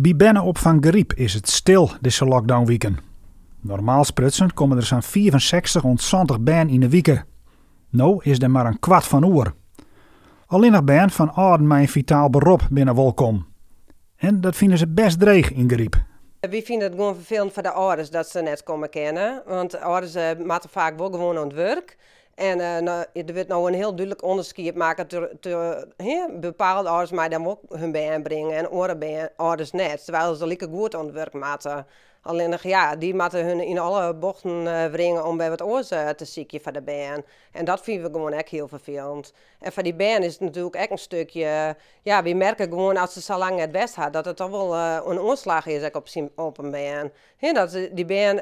Bij bennenopvang Griep is het stil deze lockdownweken. Normaal sprutsen komen er zo'n 64 ontzontig ben in de weken. Nou is er maar een kwart van oer. Alleen nog ben van ouden met een vitaal beroep binnen welkom. En dat vinden ze best dreig in Griep. We vinden het gewoon vervelend voor de ouders dat ze net komen kennen. Want de ouders moeten vaak wel gewoon aan het werk. En er wordt nou een heel duidelijk onderscheid maken tussen bepaalde ouders maar dan ook hun baan brengen en andere ouders net. Terwijl ze lekker goed aan het werk moeten. Alleen nog, ja, die moeten hun in alle bochten brengen om bij wat oors te zieken voor de baan. En dat vinden we gewoon echt heel vervelend. En voor die baan is het natuurlijk echt een stukje, ja, we merken gewoon als ze zo lang het best had, dat het toch wel een omslag is op een baan. Dat die baan,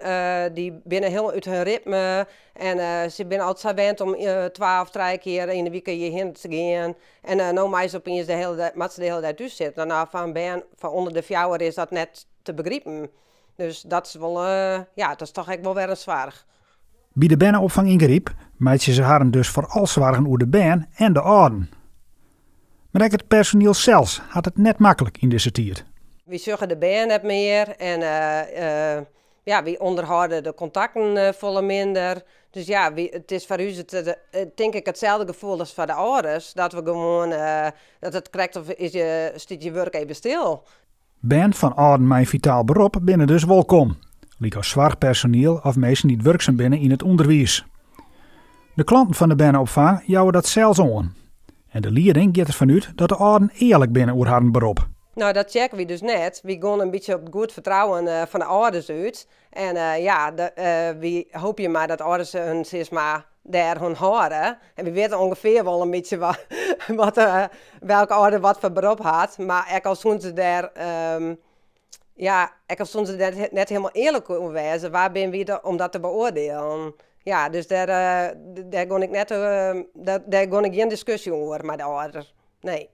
die binnen heel uit hun ritme en ze zijn altijd zo gewend om 12, 3 keer in de week hierheen te gaan. En nou maar eens opeens de hele tijd thuis zitten. Nou, van een baan van onder de 4 is dat net te begrijpen. Dus dat is wel, dat is toch echt wel weer een zwaar. Bij de bennenopvang in Griep maakt ze haren dus vooral zwaar over de ben en de ouden. Maar ook het personeel zelfs had het net makkelijk in deze tijd. We zorgen de baan net meer en we onderhouden de contacten volle minder. Dus ja, het is voor u denk ik hetzelfde gevoel als voor de ouders. Dat we gewoon, dat het krijgt of staat je werk even stil. Ben van ouden met een vitaal beroep binnen dus welkom. Liek als zwaar personeel of mensen die werkzaam binnen in het onderwijs. De klanten van de bennenopvang jouwen dat zelfs aan. En de leiding gaat ervan uit dat de ouden eerlijk binnen over haar beroep. Nou, dat checken we dus net. We gaan een beetje op het goed vertrouwen van de ouders uit. En we hopen maar dat ouders hun maar daar hun houden. En we weten ongeveer wel een beetje welke ouder wat voor beroep had. Maar ik als toen ze daar, net helemaal eerlijk over wezen, waar ben we om dat te beoordelen? Ja, dus daar ga ik geen discussie over met de ouder. Nee.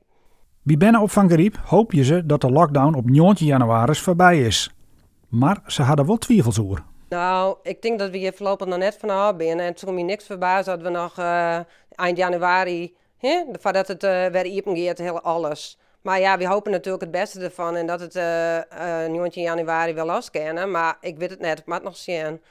Bij bennenopvang Griep hoop je ze dat de lockdown op 19 januari voorbij is. Maar ze hadden wel twijfels over. Nou, ik denk dat we hier voorlopig nog net vanaf zijn. En het zou me niks verbazen dat we nog eind januari, voordat het weer open gaat, heel alles. Maar ja, we hopen natuurlijk het beste ervan en dat het 19 januari wel loskennen. Maar ik weet het net, het moet nog zien.